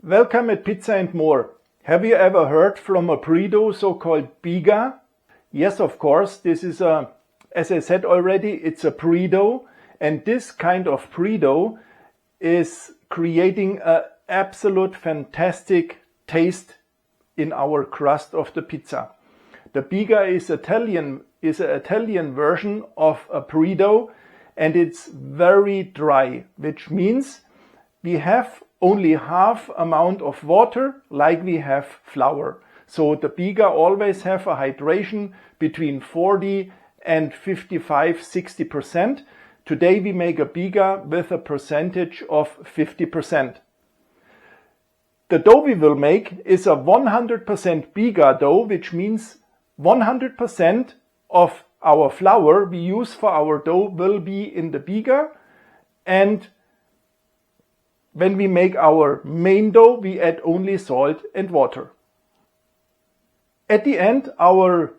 Welcome at Pizza and More. Have you ever heard from a pre-dough, so-called BIGA? Yes, of course, this is as I said already, it's a pre-dough, and this kind of pre-dough is creating an absolute fantastic taste in our crust of the pizza. The BIGA is an Italian version of a pre-dough, and it's very dry, which means we have only half amount of water like we have flour. So the BIGA always have a hydration between 40 and 55-60%. Today we make a BIGA with a percentage of 50%. The dough we will make is a 100% BIGA dough, which means 100% of our flour we use for our dough will be in the BIGA, and when we make our main dough, we add only salt and water. At the end, our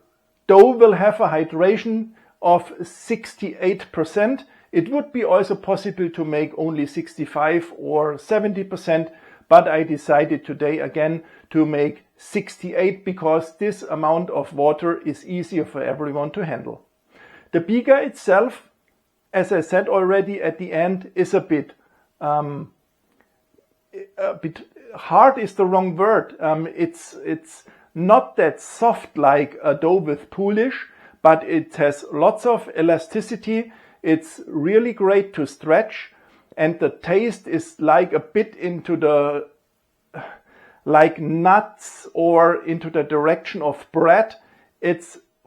dough will have a hydration of 68%. It would be also possible to make only 65 or 70%, but I decided today again to make 68 because this amount of water is easier for everyone to handle. The BIGA itself, as I said already at the end, is a bit hard is the wrong word. It's not that soft like a dough with polish, but it has lots of elasticity. It's really great to stretch, and the taste is like a bit into the like nuts or into the direction of bread.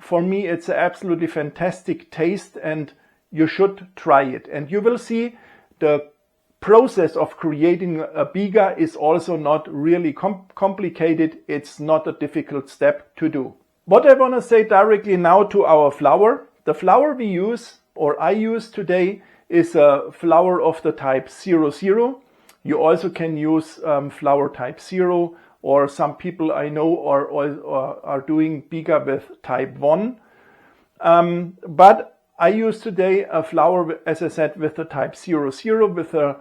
For me, it's an absolutely fantastic taste, and you should try it. And you will see the process of creating a BIGA is also not really complicated. It's not a difficult step to do. What I want to say directly now to our flour. The flour we use, or I use today, is a flour of the type 00. You also can use flour type 0, or some people I know are doing BIGA with type 1. But I use today a flour, as I said, with the type 00 with a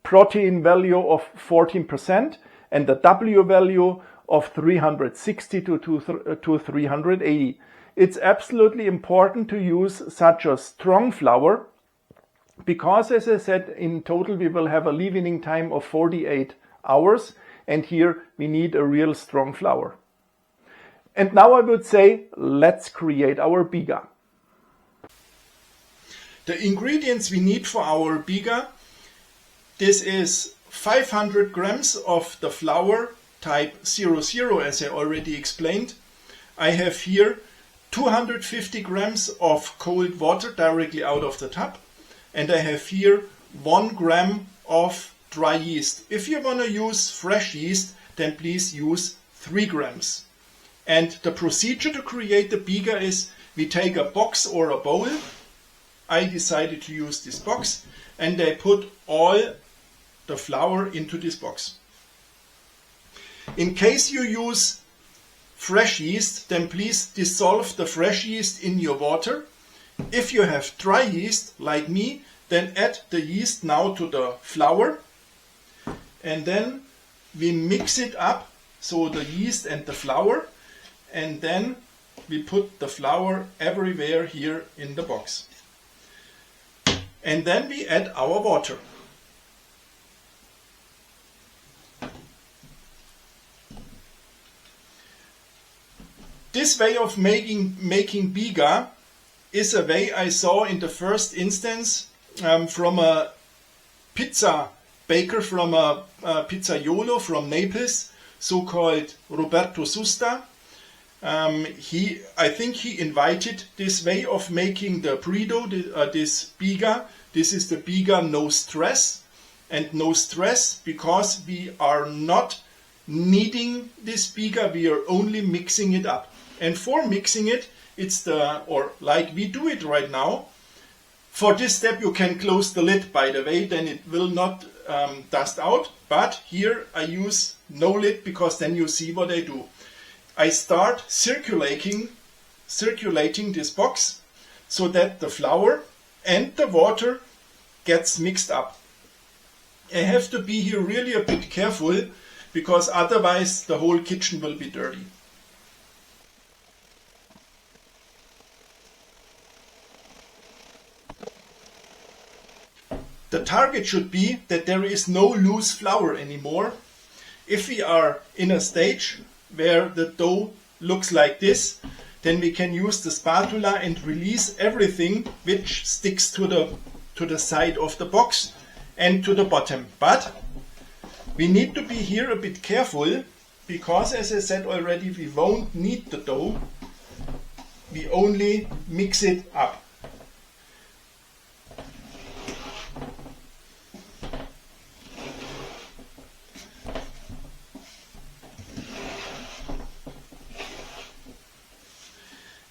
protein value of 14% and the W value of 360 to 380. It's absolutely important to use such a strong flour because, as I said, in total we will have a leavening time of 48 hours, and here we need a real strong flour. And now I would say, let's create our BIGA. The ingredients we need for our BIGA, this is 500 grams of the flour type 00, as I already explained. I have here 250 grams of cold water directly out of the tub, and I have here 1 gram of dry yeast. If you want to use fresh yeast, then please use 3 grams. And the procedure to create the BIGA is we take a box or a bowl. I decided to use this box, and I put all the flour into this box. In case you use fresh yeast, then please dissolve the fresh yeast in your water. If you have dry yeast like me, then add the yeast now to the flour, and then we mix it up, so the yeast and the flour, and then we put the flour everywhere here in the box. And then we add our water. This way of making BIGA is a way I saw in the first instance from a pizza baker from a pizzaiolo from Naples, so-called Roberto Susta. I think he invited this way of making the pre-dough, this BIGA. This is the BIGA no stress, and no stress because we are not kneading this BIGA, we are only mixing it up. And for mixing it, like we do it right now. For this step you can close the lid, by the way, then it will not dust out. But here I use no lid because then you see what I do. I start circulating this box so that the flour and the water gets mixed up. I have to be here really a bit careful because otherwise the whole kitchen will be dirty. The target should be that there is no loose flour anymore. If we are in a stage where the dough looks like this, then we can use the spatula and release everything which sticks to the side of the box and to the bottom. But we need to be here a bit careful because, as I said already, we won't knead the dough. We only mix it up.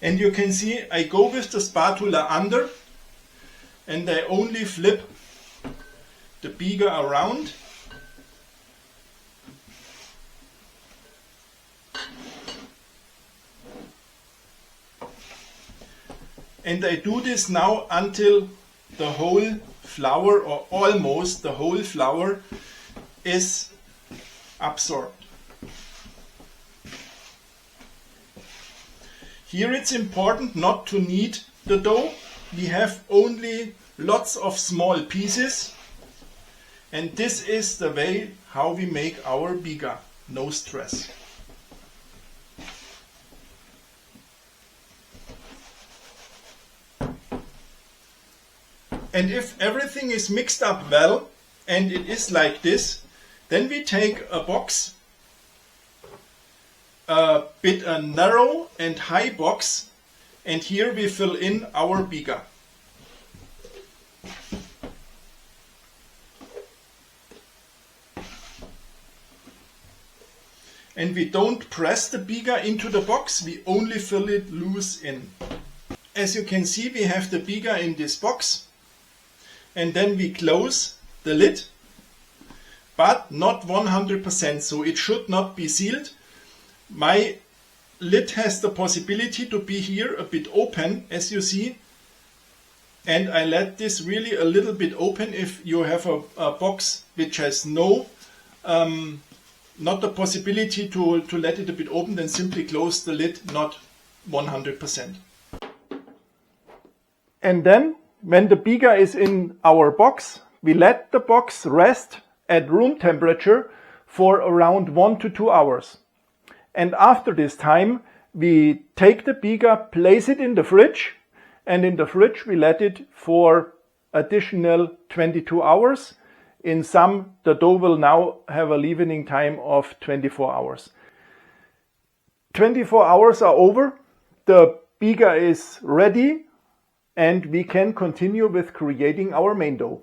And you can see I go with the spatula under and I only flip the BIGA around. And I do this now until the whole flour, or almost the whole flour, is absorbed. Here it's important not to knead the dough. We have only lots of small pieces, and this is the way how we make our BIGA. No stress. And if everything is mixed up well, and it is like this, then we take a box, a bit a narrow and high box, and here we fill in our BIGA. And we don't press the BIGA into the box, we only fill it loose in. As you can see, we have the BIGA in this box, and then we close the lid, but not 100%, so it should not be sealed. My lid has the possibility to be here a bit open, as you see, and I let this really a little bit open. If you have a box which has not the possibility to let it a bit open, then simply close the lid, not 100%. And then, when the BIGA is in our box, we let the box rest at room temperature for around 1 to 2 hours. And after this time, we take the BIGA, place it in the fridge, and in the fridge we let it for additional 22 hours. In some, the dough will now have a leavening time of 24 hours. 24 hours are over, the BIGA is ready, and we can continue with creating our main dough.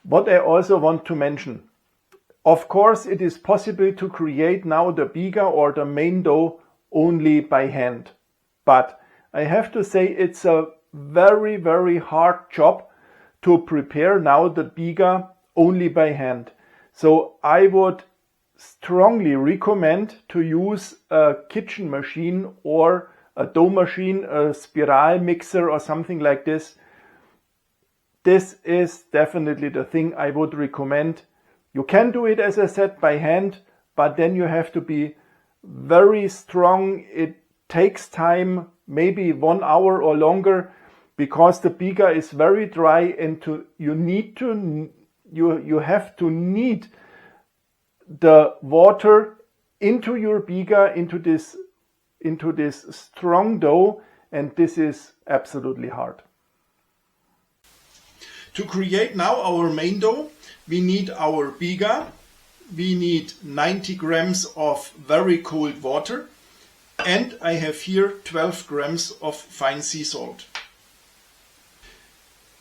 What I also want to mention, of course it is possible to create now the BIGA or the main dough only by hand. But I have to say it's a very, very hard job to prepare now the BIGA only by hand. So I would strongly recommend to use a kitchen machine or a dough machine, a spiral mixer or something like this. This is definitely the thing I would recommend. You can do it, as I said, by hand, but then you have to be very strong. It takes time, maybe 1 hour or longer, because the BIGA is very dry, and you have to knead the water into your BIGA, into this strong dough, and this is absolutely hard. To create now our main dough, we need our BIGA, we need 90 grams of very cold water, and I have here 12 grams of fine sea salt.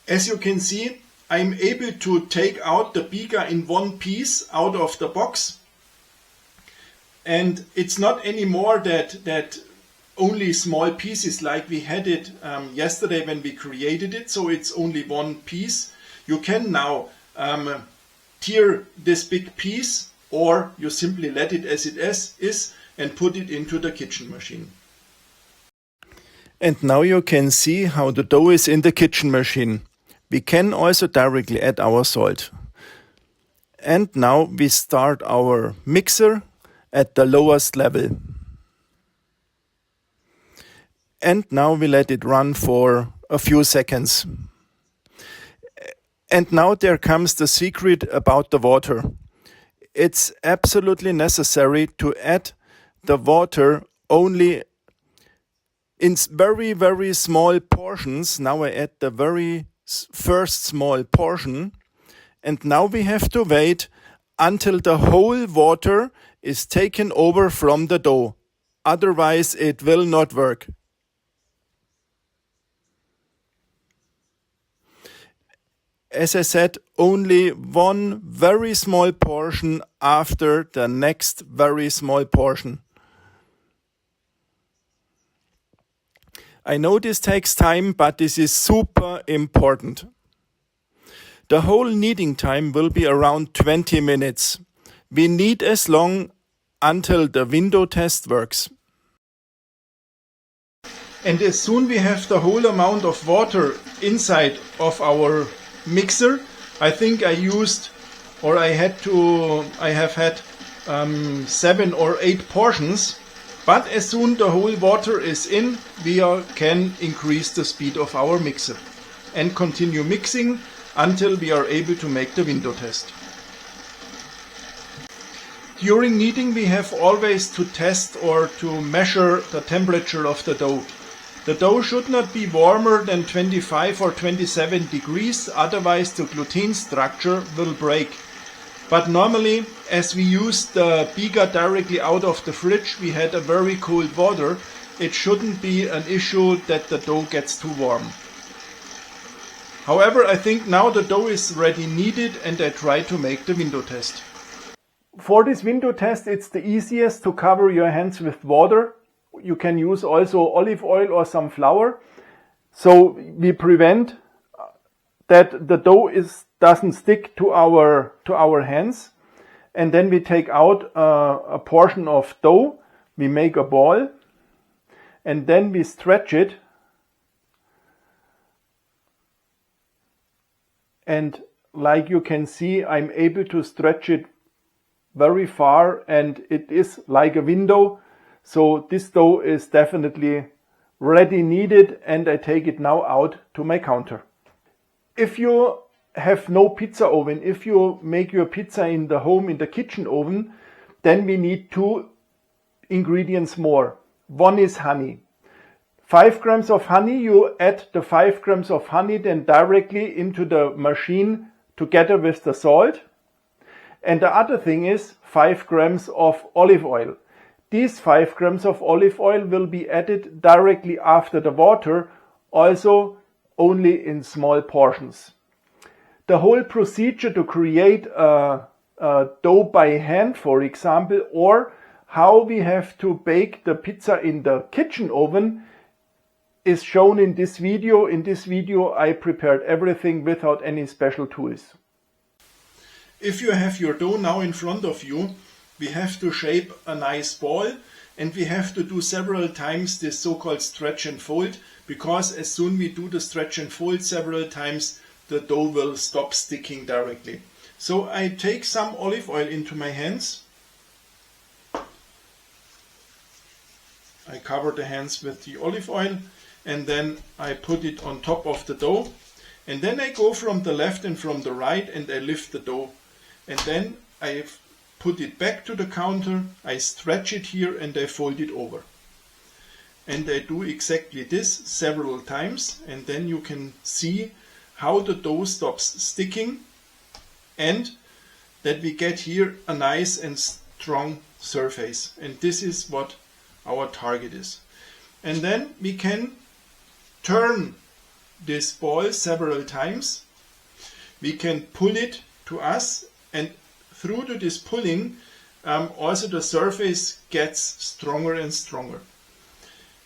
As you can see, I'm able to take out the BIGA in one piece out of the box. And it's not anymore that only small pieces like we had it yesterday when we created it. So it's only one piece. You can now tear this big piece, or you simply let it as it is and put it into the kitchen machine. And now you can see how the dough is in the kitchen machine. We can also directly add our salt. And now we start our mixer at the lowest level. And now we let it run for a few seconds. And now there comes the secret about the water. It's absolutely necessary to add the water only in very, very small portions. Now I add the very first small portion. And now we have to wait until the whole water is taken over from the dough. Otherwise it will not work. As I said, only one very small portion after the next very small portion. I know this takes time, but this is super important. The whole kneading time will be around 20 minutes. We knead as long until the window test works. And as soon we have the whole amount of water inside of our mixer, I think I have had 7 or 8 portions. But as soon the whole water is in, we can increase the speed of our mixer and continue mixing until we are able to make the window test. During kneading we have always to test or to measure the temperature of the dough. The dough should not be warmer than 25 or 27 degrees, otherwise the gluten structure will break. But normally, as we use the BIGA directly out of the fridge, we had a very cold water. It shouldn't be an issue that the dough gets too warm. However, I think now the dough is ready kneaded and I try to make the window test. For this window test, it's the easiest to cover your hands with water. You can use also olive oil or some flour. So we prevent that the dough doesn't stick to our hands. And then we take out a portion of dough. We make a ball and then we stretch it. And like you can see, I'm able to stretch it very far and it is like a window. So this dough is definitely ready kneaded and I take it now out to my counter. If you have no pizza oven, if you make your pizza in the home, in the kitchen oven, then we need 2 ingredients more. One is honey. 5 grams of honey, you add the 5 grams of honey then directly into the machine together with the salt. And the other thing is 5 grams of olive oil. These 5 grams of olive oil will be added directly after the water, also only in small portions. The whole procedure to create a dough by hand, for example, or how we have to bake the pizza in the kitchen oven is shown in this video. In this video I prepared everything without any special tools. If you have your dough now in front of you, we have to shape a nice ball and we have to do several times this so-called stretch and fold, because as soon we do the stretch and fold several times, the dough will stop sticking directly. So I take some olive oil into my hands. I cover the hands with the olive oil and then I put it on top of the dough. And then I go from the left and from the right and I lift the dough. And then I put it back to the counter, I stretch it here and I fold it over. And I do exactly this several times and then you can see how the dough stops sticking and that we get here a nice and strong surface. And this is what our target is. And then we can turn this ball several times. We can pull it to us and through to this pulling also the surface gets stronger and stronger.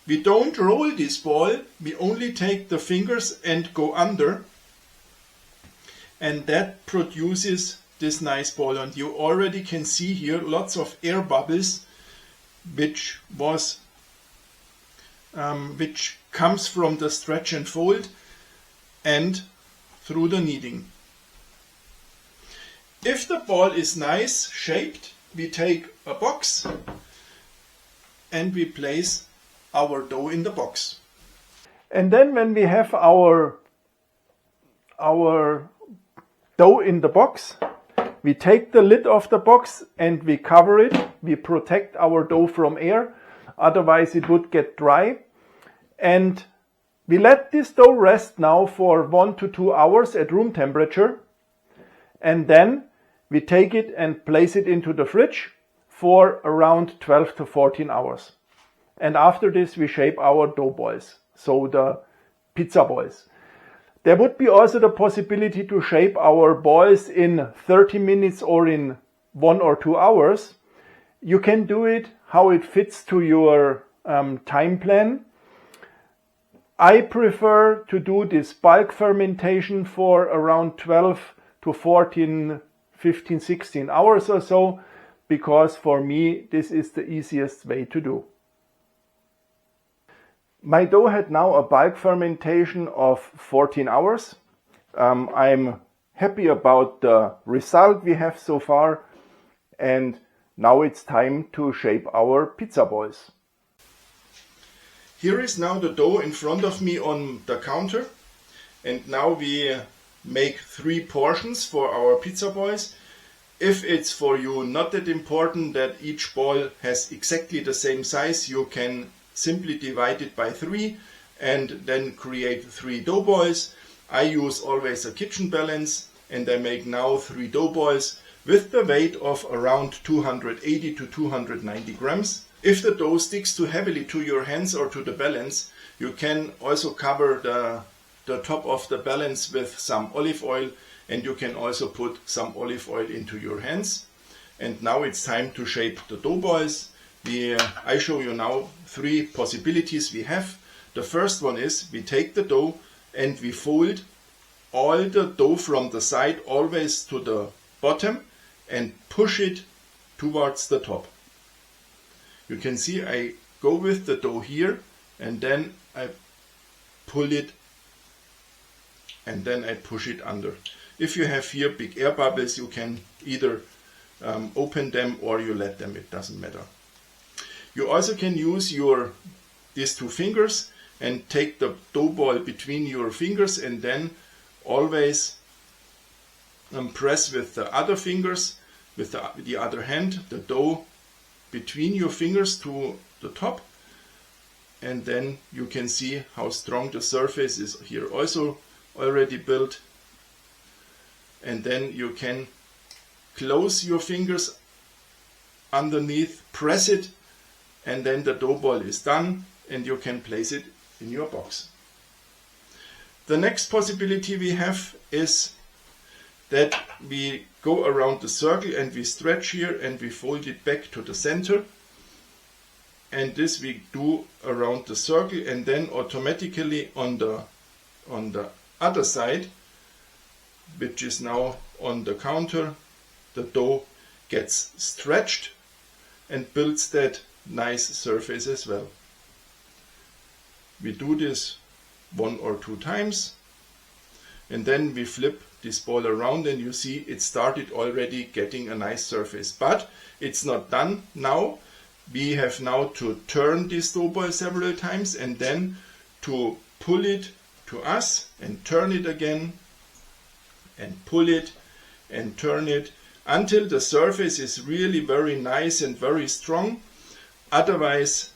We don't roll this ball, we only take the fingers and go under and that produces this nice ball. And you already can see here lots of air bubbles which comes from the stretch and fold and through the kneading. If the ball is nice shaped, we take a box and we place our dough in the box. And then when we have our dough in the box, we take the lid of the box and we cover it. We protect our dough from air, otherwise it would get dry. And we let this dough rest now for 1 to 2 hours at room temperature. And then we take it and place it into the fridge for around 12 to 14 hours. And after this we shape our dough balls, so the pizza balls. There would be also the possibility to shape our balls in 30 minutes or in 1 or 2 hours. You can do it how it fits to your time plan. I prefer to do this bulk fermentation for around 12 to 14, 15, 16 hours or so, because for me this is the easiest way to do. My dough had now a bulk fermentation of 14 hours. I'm happy about the result we have so far, and now it's time to shape our pizza balls. Here is now the dough in front of me on the counter, and now we make 3 portions for our pizza balls. If it's for you not that important that each ball has exactly the same size, you can simply divide it by 3 and then create 3 dough balls. I use always a kitchen balance, and I make now 3 dough balls with the weight of around 280 to 290 grams. If the dough sticks too heavily to your hands or to the balance, you can also cover the top of the balance with some olive oil, and you can also put some olive oil into your hands. And now it's time to shape the dough balls. I show you now 3 possibilities we have. The first one is we take the dough and we fold all the dough from the side always to the bottom and push it towards the top. You can see I go with the dough here and then I pull it and then I push it under. If you have here big air bubbles, you can either open them or you let them, it doesn't matter. You also can use these 2 fingers and take the dough ball between your fingers and then always press with the other fingers, with the other hand, the dough between your fingers to the top, and then you can see how strong the surface is here also already built. And then you can close your fingers underneath, press it, and then the dough ball is done and you can place it in your box. The next possibility we have is that we go around the circle and we stretch here and we fold it back to the center, and this we do around the circle, and then automatically on the other side, which is now on the counter, the dough gets stretched and builds that nice surface as well. We do this 1 or 2 times, and then we flip this ball around and you see it started already getting a nice surface. But it's not done now. We have now to turn this dough ball several times and then to pull it to us and turn it again and pull it and turn it until the surface is really very nice and very strong. Otherwise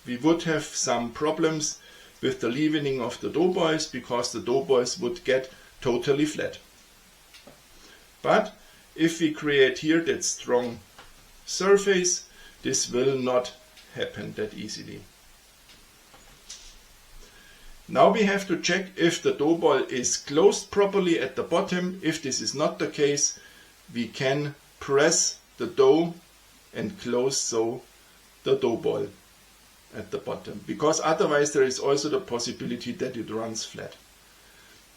we would have some problems with the leavening of the dough balls, because the dough balls would get totally flat. But if we create here that strong surface, this will not happen that easily. Now we have to check if the dough ball is closed properly at the bottom. If this is not the case, we can press the dough and close so the dough ball at the bottom, because otherwise there is also the possibility that it runs flat.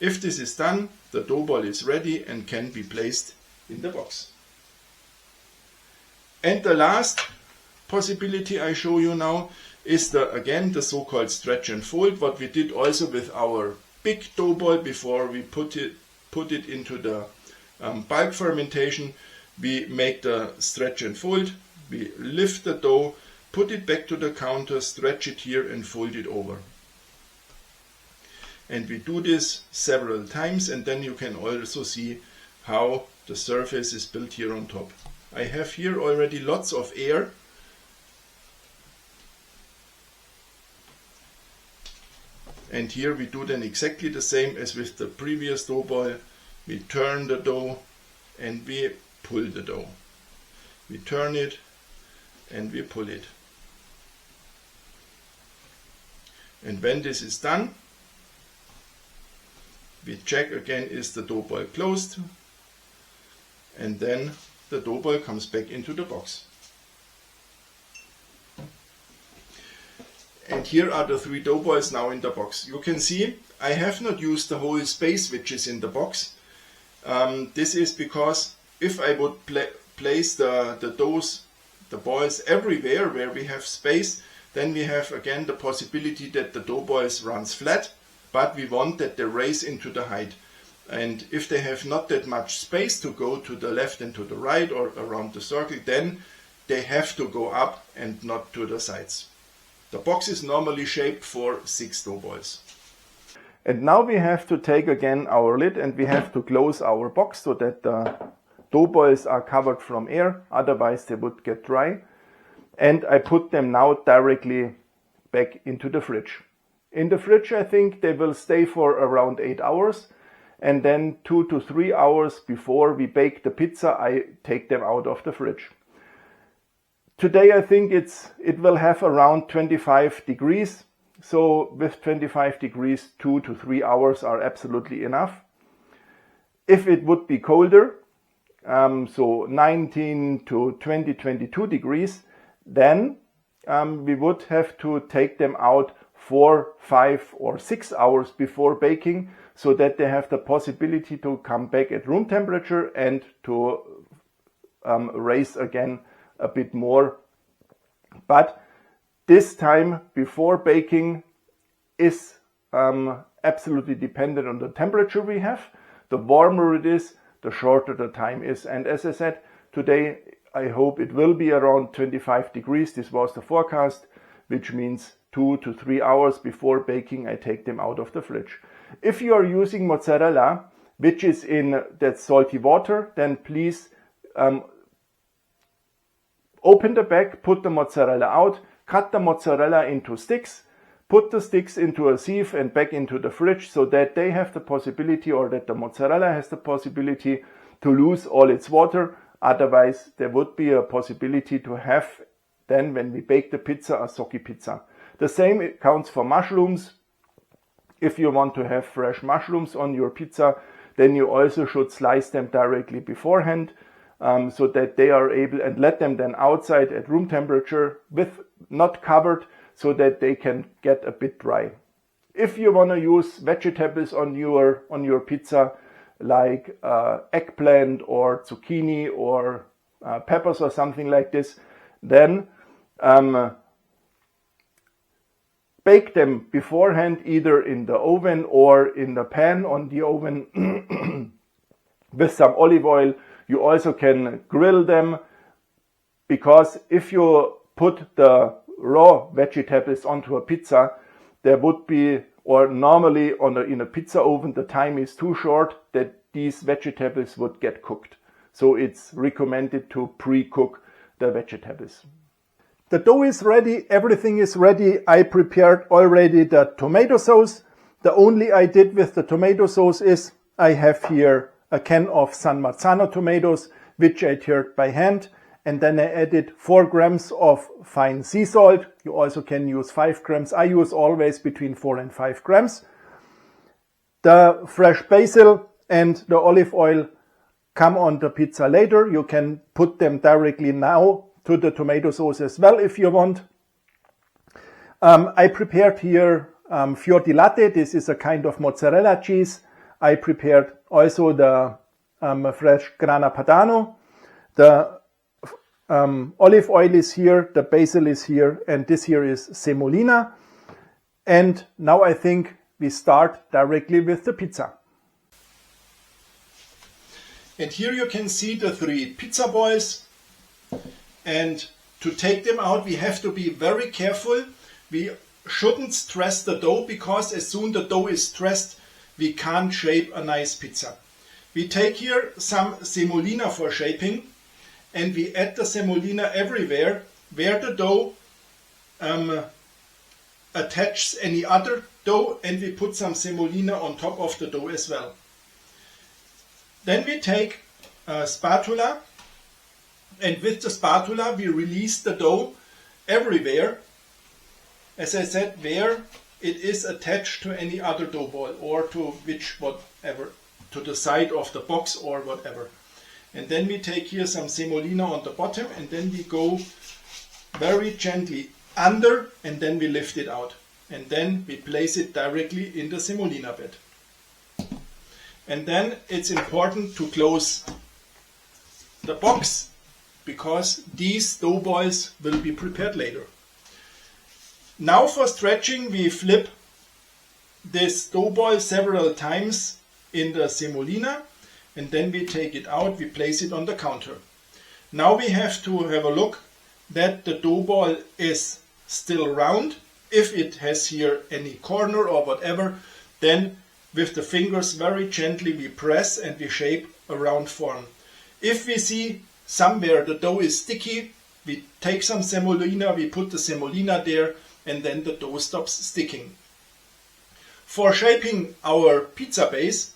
If this is done, the dough ball is ready and can be placed in the box. And the last possibility I show you now is again the so-called stretch and fold, what we did also with our big dough ball before we put it into the bulk fermentation, we make the stretch and fold, we lift the dough, put it back to the counter, stretch it here and fold it over. And we do this several times, and then you can also see how the surface is built here on top. I have here already lots of air. And here we do then exactly the same as with the previous dough ball. We turn the dough and we pull the dough. We turn it and we pull it. And when this is done, we check again, is the dough ball closed? And then the dough ball comes back into the box. And here are the 3 dough balls now in the box. You can see I have not used the whole space which is in the box. This is because if I would place the balls everywhere where we have space, then we have again the possibility that the dough balls runs flat, but we want that they raise into the height. And if they have not that much space to go to the left and to the right or around the circle, then they have to go up and not to the sides. The box is normally shaped for 6 dough balls. And now we have to take again our lid and we have to close our box so that the dough balls are covered from air, otherwise they would get dry. And I put them now directly back into the fridge. In the fridge I think they will stay for around 8 hours, and then 2 to 3 hours before we bake the pizza I take them out of the fridge. Today I think it will have around 25 degrees. So with 25 degrees, 2 to 3 hours are absolutely enough. If it would be colder, so 19 to 20, 22 degrees, then we would have to take them out 4, 5 or 6 hours before baking, so that they have the possibility to come back at room temperature and to raise again a bit more. But this time before baking is absolutely dependent on the temperature we have. The warmer it is, the shorter the time is. And as I said, today I hope it will be around 25 degrees. This was the forecast, which means 2 to 3 hours before baking I take them out of the fridge. If you are using mozzarella, which is in that salty water, then please open the bag, put the mozzarella out, cut the mozzarella into sticks, put the sticks into a sieve and back into the fridge so that they have the possibility, or that the mozzarella has the possibility to lose all its water. Otherwise, there would be a possibility to have then, when we bake the pizza, a soggy pizza. The same counts for mushrooms. If you want to have fresh mushrooms on your pizza, then you also should slice them directly beforehand, so that they are able, and let them then outside at room temperature with not covered, so that they can get a bit dry. If you want to use vegetables on your pizza, like eggplant or zucchini or peppers or something like this, then bake them beforehand, either in the oven or in the pan on the oven with some olive oil. You also can grill them, because if you put the raw vegetables onto a pizza, there would be, or normally in a pizza oven, the time is too short that these vegetables would get cooked. So it's recommended to pre-cook the vegetables. The dough is ready, everything is ready. I prepared already the tomato sauce. The only I did with the tomato sauce is I have here a can of San Marzano tomatoes, which I tiered by hand. And then I added 4 grams of fine sea salt. You also can use 5 grams. I use always between 4 and 5 grams. The fresh basil and the olive oil come on the pizza later. You can put them directly now to the tomato sauce as well if you want. I prepared here fior di latte. This is a kind of mozzarella cheese. I prepared also the fresh grana padano. The olive oil is here, the basil is here, and this here is semolina. And now I think we start directly with the pizza. And here you can see the 3 pizza balls. And to take them out, we have to be very careful. We shouldn't stress the dough, because as soon the dough is stressed, we can't shape a nice pizza. We take here some semolina for shaping, and we add the semolina everywhere where the dough attaches any other dough, and we put some semolina on top of the dough as well. Then we take a spatula, and with the spatula we release the dough everywhere, as I said, where it is attached to any other dough ball, or to whatever, to the side of the box or whatever. And then we take here some semolina on the bottom, and then we go very gently under, and then we lift it out. And then we place it directly in the semolina bed. And then it's important to close the box, because these dough balls will be prepared later. Now for stretching, we flip this dough ball several times in the semolina, and then we take it out, we place it on the counter. Now we have to have a look that the dough ball is still round. If it has here any corner or whatever, then with the fingers very gently we press and we shape a round form. If we see somewhere the dough is sticky, we take some semolina, we put the semolina there, and then the dough stops sticking. For shaping our pizza base,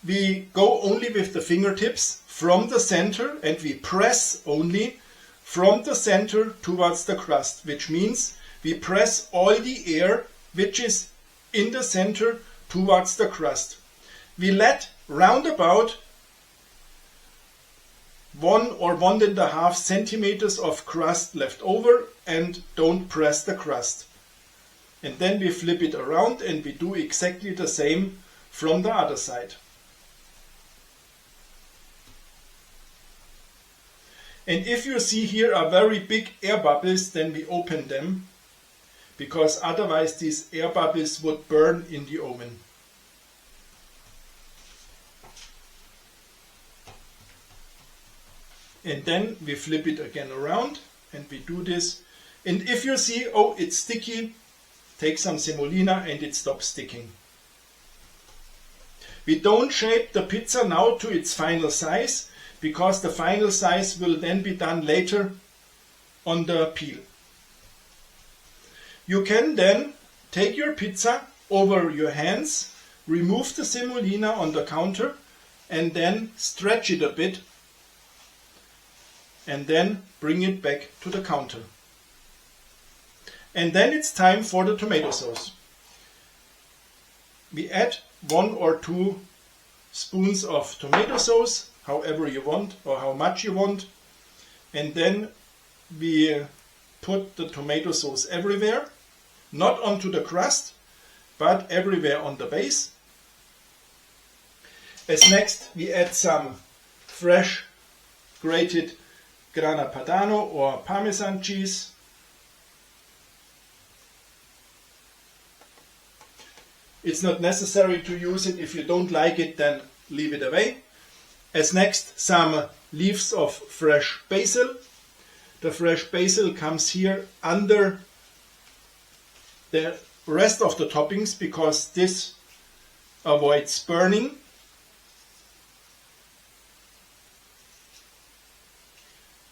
we go only with the fingertips from the center, and we press only from the center towards the crust, which means we press all the air which is in the center towards the crust. We let round about 1 or 1.5 centimeters of crust left over, and don't press the crust. And then we flip it around, and we do exactly the same from the other side. And if you see here a very big air bubbles, then we open them, because otherwise these air bubbles would burn in the oven. And then we flip it again around, and we do this. And if you see, oh, it's sticky, take some semolina and it stops sticking. We don't shape the pizza now to its final size, because the final size will then be done later on the peel. You can then take your pizza over your hands, remove the semolina on the counter, and then stretch it a bit, and then bring it back to the counter. And then it's time for the tomato sauce. We add 1 or 2 spoons of tomato sauce, however you want or how much you want. And then we put the tomato sauce everywhere, not onto the crust, but everywhere on the base. As next, we add some fresh grated grana padano or parmesan cheese. It's not necessary to use it. If you don't like it, then leave it away. As next, some leaves of fresh basil. The fresh basil comes here under the rest of the toppings, because this avoids burning.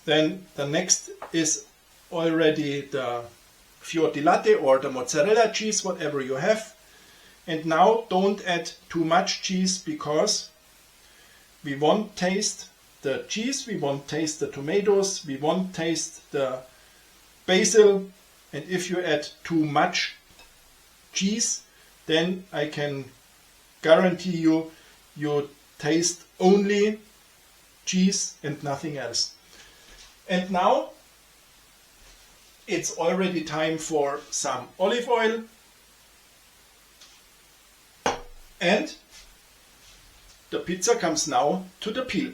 Then the next is already the fior di latte or the mozzarella cheese, whatever you have. And now don't add too much cheese, because we won't taste the cheese, we won't taste the tomatoes, we won't taste the basil. And if you add too much cheese, then I can guarantee you, you taste only cheese and nothing else. And now it's already time for some olive oil. And the pizza comes now to the peel.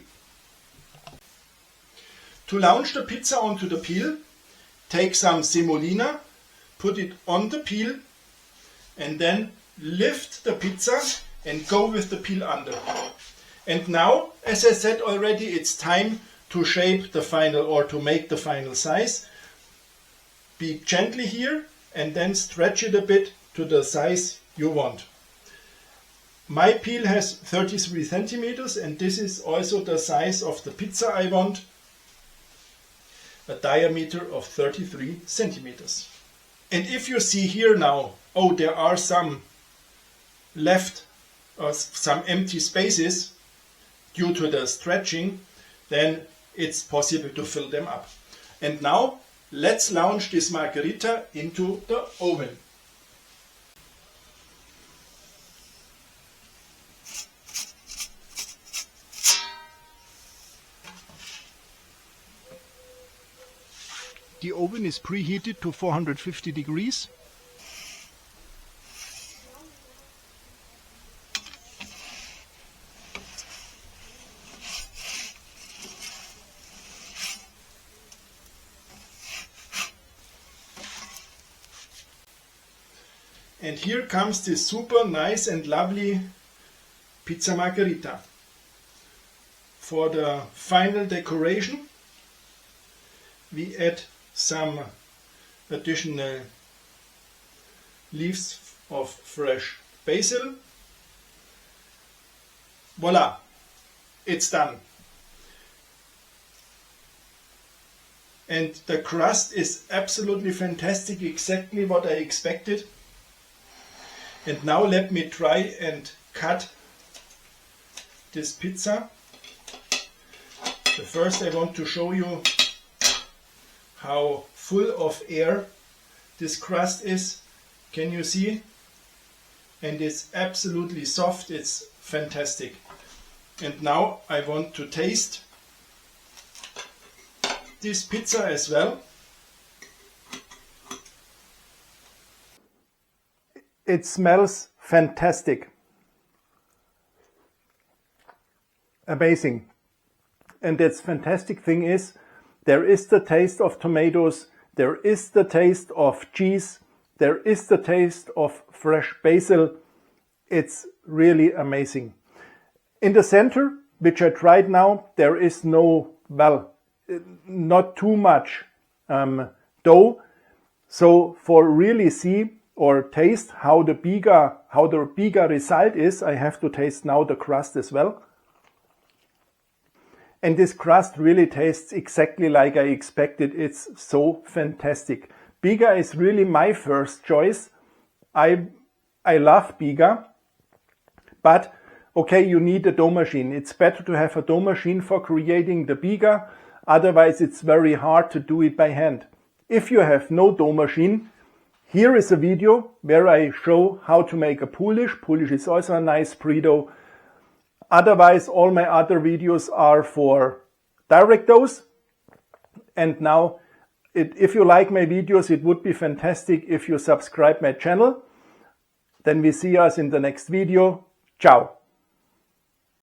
To launch the pizza onto the peel, take some semolina, put it on the peel, and then lift the pizza and go with the peel under. And now, as I said already, it's time to shape the final or to make the final size. Be gently here and then stretch it a bit to the size you want. My peel has 33 centimeters and this is also the size of the pizza I want. A diameter of 33 centimeters. And if you see here now, oh, there are some left or some empty spaces due to the stretching, then it's possible to fill them up. And now let's launch this margherita into the oven. The oven is preheated to 450 degrees. And here comes this super nice and lovely pizza margherita. For the final decoration, we add some additional leaves of fresh basil. Voila, it's done. And the crust is absolutely fantastic, exactly what I expected. And now let me try and cut this pizza. So first I want to show you how full of air this crust is. Can you see? And it's absolutely soft, it's fantastic. And now I want to taste this pizza as well. It smells fantastic. Amazing. And that's fantastic thing is, there is the taste of tomatoes, there is the taste of cheese, there is the taste of fresh basil. It's really amazing. In the center, which I tried now, there is no, well, not too much dough. So for really see or taste how the BIGA result is, I have to taste now the crust as well. And this crust really tastes exactly like I expected. It's so fantastic. BIGA is really my first choice. I love BIGA, but okay, you need a dough machine. It's better to have a dough machine for creating the BIGA. Otherwise, it's very hard to do it by hand. If you have no dough machine, here is a video where I show how to make a Polish. Polish is also a nice pre-dough. Otherwise, all my other videos are for direct doughs. And now, if you like my videos, it would be fantastic if you subscribe my channel. Then we see us in the next video. Ciao.